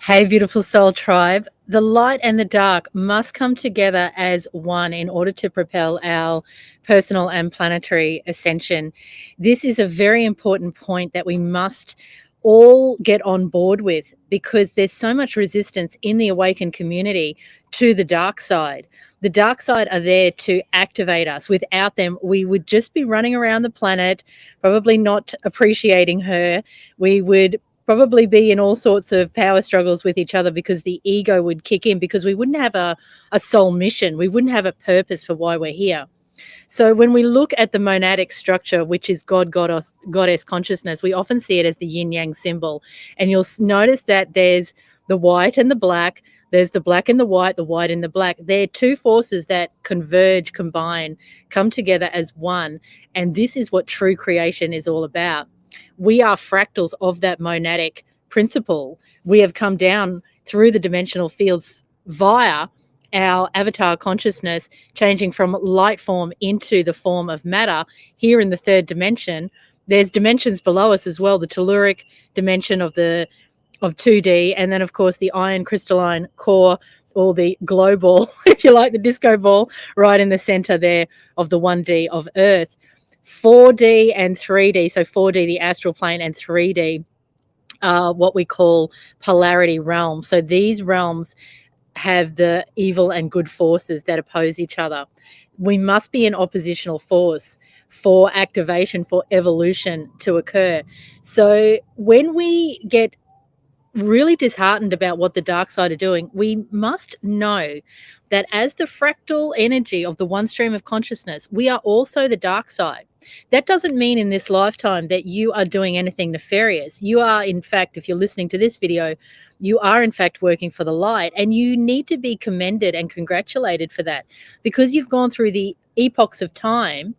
Hey, beautiful soul tribe. The light and the dark must come together as one in order to propel our personal and planetary ascension. This is a very important point that we must all get on board with because there's so much resistance in the awakened community to the dark side. The dark side are there to activate us. Without them, we would just be running around the planet, probably not appreciating her. We would probably be in all sorts of power struggles with each other because the ego would kick in because we wouldn't have a soul mission. We wouldn't have a purpose for why we're here. So when we look at the monadic structure, which is God, goddess consciousness, we often see it as the yin yang symbol. And you'll notice that there's the white and the black. There's the black and the white and the black. They're two forces that converge, combine, come together as one. And this is what true creation is all about. We are fractals of that monadic principle. We have come down through the dimensional fields via our avatar consciousness, changing from light form into the form of matter here in the third dimension. There's dimensions below us as well, the telluric dimension of 2D, and then of course the iron crystalline core, or the glow ball, if you like, the disco ball, right in the center there of the 1D of Earth. 4D and 3D, so 4D, the astral plane, and 3D, what we call polarity realms. So these realms have the evil and good forces that oppose each other. We must be an oppositional force for activation, for evolution to occur. So when we get really disheartened about what the dark side are doing, we must know that as the fractal energy of the one stream of consciousness, we are also the dark side. That doesn't mean in this lifetime that you are doing anything nefarious. You are, in fact, if you're listening to this video, you are in fact working for the light, and you need to be commended and congratulated for that, because you've gone through the epochs of time,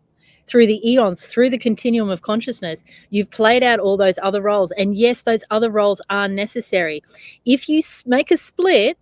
through the eons, through the continuum of consciousness. You've played out all those other roles. And yes, those other roles are necessary. If you make a split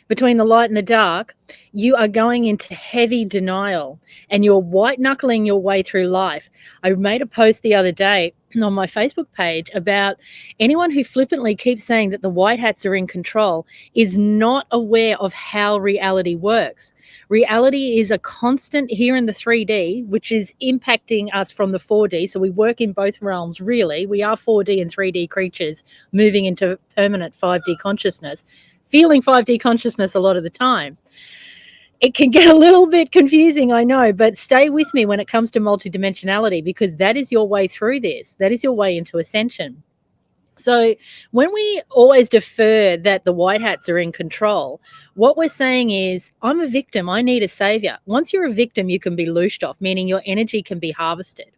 between the light and the dark, you are going into heavy denial and you're white knuckling your way through life. I made a post the other day on my Facebook page about anyone who flippantly keeps saying that the white hats are in control is not aware of how reality works. Reality is a constant here in the 3D, which is impacting us from the 4D. So we work in both realms, really. We are 4D and 3D creatures moving into permanent 5D consciousness, feeling 5D consciousness a lot of the time. It can get a little bit confusing, I know, but stay with me when it comes to multidimensionality, because that is your way through this. That is your way into ascension. So when we always defer that the white hats are in control, what we're saying is, I'm a victim, I need a savior. Once you're a victim, you can be loosed off, meaning your energy can be harvested.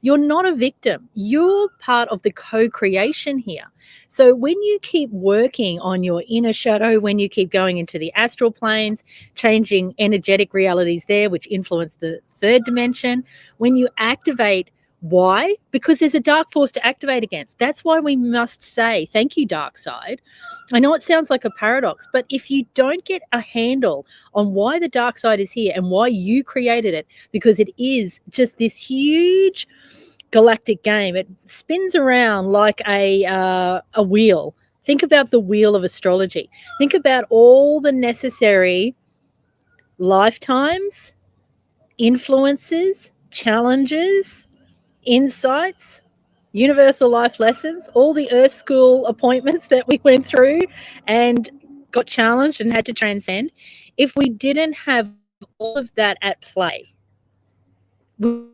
You're not a victim. You're part of the co-creation here. So when you keep working on your inner shadow, when you keep going into the astral planes, changing energetic realities there, which influence the third dimension, when you activate, why? Because there's a dark force to activate against. That's why we must say, thank you, dark side. I know it sounds like a paradox, but if you don't get a handle on why the dark side is here and why you created it, because it is just this huge galactic game. It spins around like a wheel. Think about the wheel of astrology. Think about all the necessary lifetimes, influences, challenges, insights, universal life lessons, all the Earth School appointments that we went through and got challenged and had to transcend. If we didn't have all of that at play, we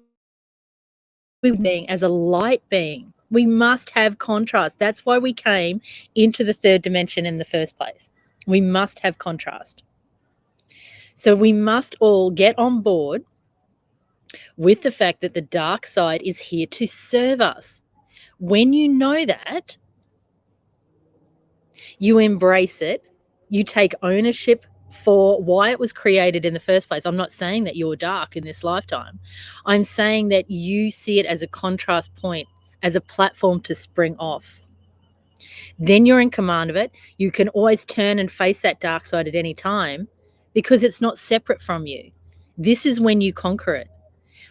being as a light being, we must have contrast. That's why we came into the third dimension in the first place. We must have contrast. So we must all get on board with the fact that the dark side is here to serve us. When you know that, you embrace it, you take ownership for why it was created in the first place. I'm not saying that you're dark in this lifetime. I'm saying that you see it as a contrast point, as a platform to spring off. Then you're in command of it. You can always turn and face that dark side at any time because it's not separate from you. This is when you conquer it.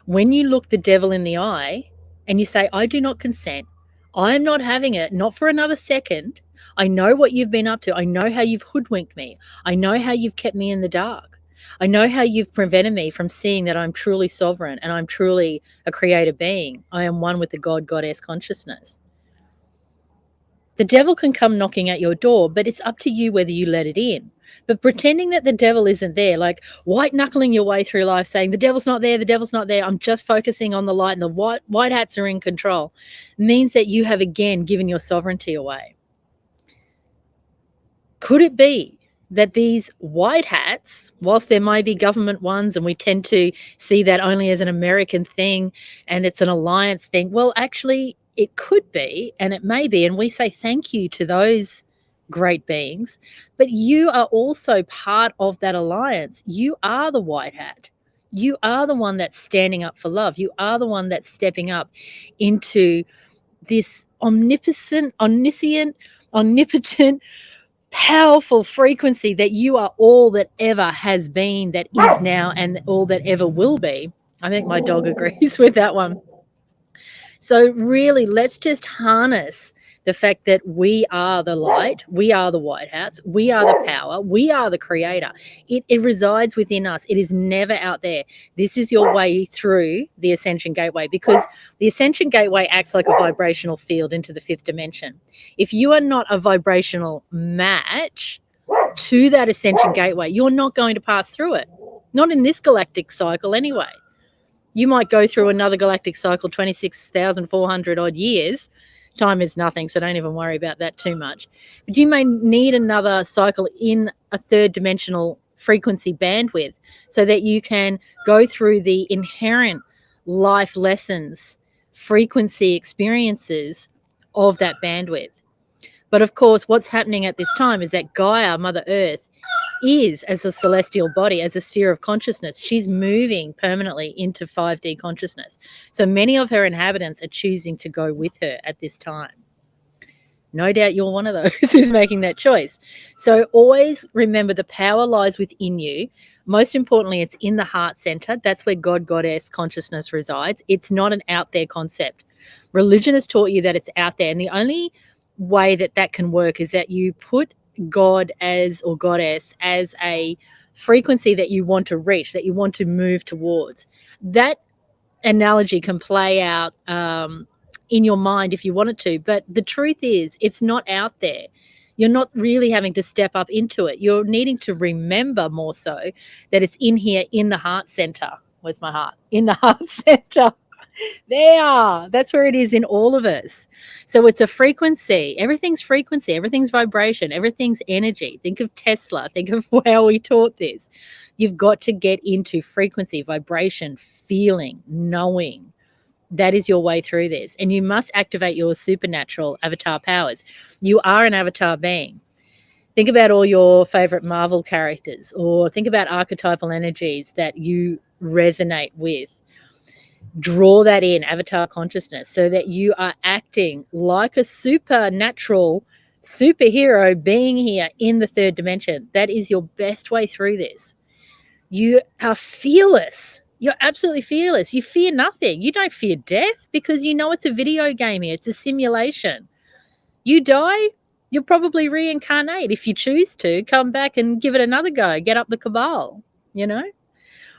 When you look the devil in the eye and you say, I do not consent, I am not having it, not for another second. I know what you've been up to. I know how you've hoodwinked me. I know how you've kept me in the dark. I know how you've prevented me from seeing that I'm truly sovereign and I'm truly a creator being. I am one with the God, Goddess consciousness. The devil can come knocking at your door, but it's up to you whether you let it in. But pretending that the devil isn't there, like white knuckling your way through life saying, the devil's not there, the devil's not there, I'm just focusing on the light and the white hats are in control, means that you have again given your sovereignty away. Could it be that these white hats, whilst there may be government ones, and we tend to see that only as an American thing and it's an alliance thing, well, actually, it could be, and it may be, and we say thank you to those great beings, but you are also part of that alliance. You are the white hat. You are the one that's standing up for love. You are the one that's stepping up into this omniscient, omnipotent, powerful frequency that you are all that ever has been, that is now, and all that ever will be. I think my dog agrees with that one. So really, let's just harness the fact that we are the light, we are the white hats, we are the power, we are the creator. It resides within us. It is never out there. This is your way through the ascension gateway, because the ascension gateway acts like a vibrational field into the fifth dimension. If you are not a vibrational match to that ascension gateway, you're not going to pass through it. Not in this galactic cycle anyway. You might go through another galactic cycle, 26,400 odd years. Time is nothing, so don't even worry about that too much. But you may need another cycle in a third dimensional frequency bandwidth so that you can go through the inherent life lessons, frequency experiences of that bandwidth. But of course, what's happening at this time is that Gaia, Mother Earth, is, as a celestial body, as a sphere of consciousness, she's moving permanently into 5D consciousness. So many of her inhabitants are choosing to go with her at this time. No doubt you're one of those who's making that choice. So always remember the power lies within you. Most importantly, it's in the heart center. That's where God, Goddess consciousness resides. It's not an out there concept. Religion has taught you that it's out there. And the only way that that can work is that you put God as, or Goddess as, a frequency that you want to reach, that you want to move towards. That analogy can play out in your mind if you wanted to, but the truth is it's not out there. You're not really having to step up into it. You're needing to remember more so that it's in here, in the heart center. Where's my heart? In the heart center. There, that's where it is in all of us. So it's a frequency. Everything's frequency. Everything's vibration. Everything's energy. Think of Tesla. Think of how we taught this. You've got to get into frequency, vibration, feeling, knowing. That is your way through this. And you must activate your supernatural avatar powers. You are an avatar being. Think about all your favorite Marvel characters, or think about archetypal energies that you resonate with. Draw that in, avatar consciousness, so that you are acting like a supernatural superhero being here in the third dimension. That is your best way through this. You are fearless. You're absolutely fearless. You fear nothing. You don't fear death because you know it's a video game here. It's a simulation. You die, you'll probably reincarnate if you choose to, come back and give it another go, get up the cabal,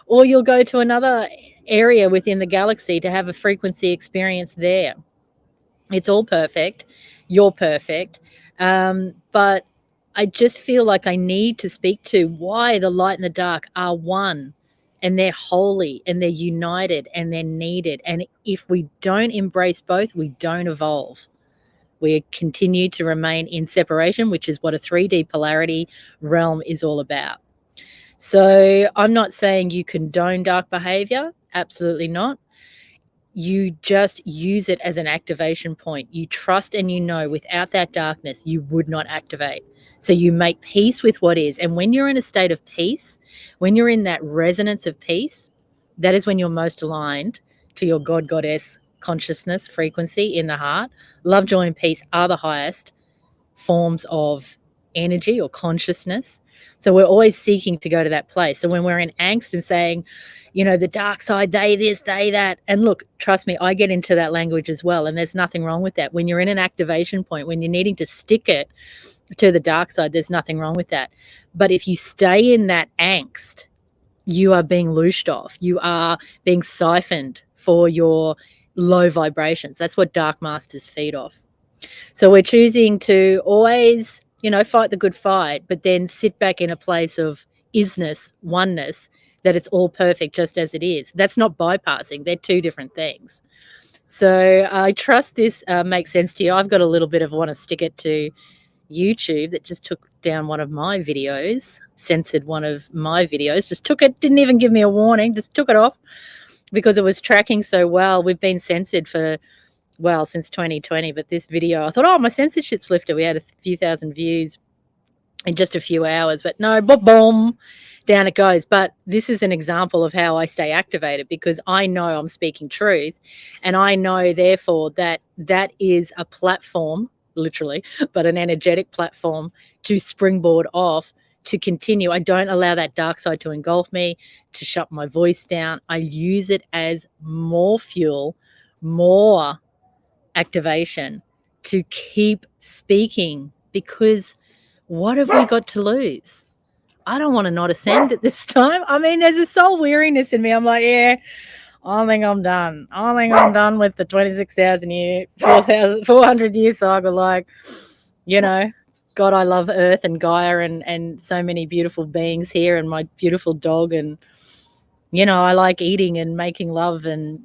or you'll go to another area within the galaxy to have a frequency experience there. It's all perfect. You're perfect. But I just feel like I need to speak to why the light and the dark are one, and they're holy, and they're united, and they're needed. And if we don't embrace both, we don't evolve. We continue to remain in separation, which is what a 3D polarity realm is all about. So I'm not saying you condone dark behavior. Absolutely not. You just use it as an activation point. You trust and you know without that darkness, you would not activate. So you make peace with what is. And when you're in a state of peace, when you're in that resonance of peace, that is when you're most aligned to your God, Goddess consciousness frequency in the heart. Love, joy, and peace are the highest forms of energy or consciousness. So we're always seeking to go to that place. So when we're in angst and saying, the dark side, they this, they that, and look, trust me, I get into that language as well. And there's nothing wrong with that. When you're in an activation point, when you're needing to stick it to the dark side, there's nothing wrong with that. But if you stay in that angst, you are being loosed off. You are being siphoned for your low vibrations. That's what dark masters feed off. So we're choosing to always, fight the good fight, but then sit back in a place of isness, oneness, that it's all perfect just as it is. That's not bypassing. They're two different things. So I trust this makes sense to you. I've got a little bit of want to stick it to YouTube that just took down one of my videos, censored one of my videos, just took it, didn't even give me a warning, just took it off because it was tracking so well. We've been censored for, since 2020, but this video, I thought, oh, my censorship's lifted. We had a few thousand views in just a few hours, but no, boom, down it goes. But this is an example of how I stay activated, because I know I'm speaking truth, and I know therefore that is a platform, literally, but an energetic platform to springboard off, to continue. I don't allow that dark side to engulf me, to shut my voice down. I use it as more fuel, more activation to keep speaking, because what have we got to lose? I don't want to not ascend at this time. I mean, there's a soul weariness in me. I'm like, yeah, I think I'm done. I think I'm done with the 26,000 year, 400 year saga. Like, God, I love Earth and Gaia and so many beautiful beings here, and my beautiful dog. And, I like eating and making love and,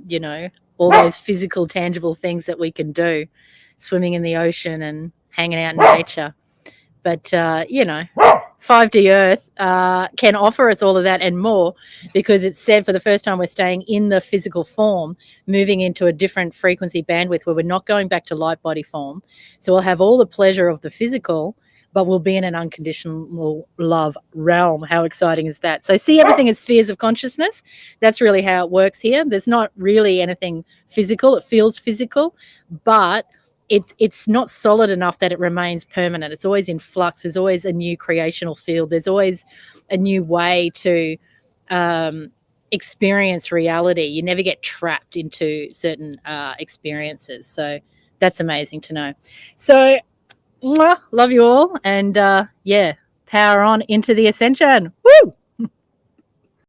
all those physical, tangible things that we can do, swimming in the ocean and hanging out in nature. But, 5D Earth can offer us all of that and more, because it's said for the first time we're staying in the physical form, moving into a different frequency bandwidth where we're not going back to light body form. So we'll have all the pleasure of the physical, but we'll be in an unconditional love realm. How exciting is that? So see everything as spheres of consciousness. That's really how it works here. There's not really anything physical. It feels physical, but it's not solid enough that it remains permanent. It's always in flux. There's always a new creational field. There's always a new way to experience reality. You never get trapped into certain experiences. So that's amazing to know. So love you all, and power on into the ascension. Woo!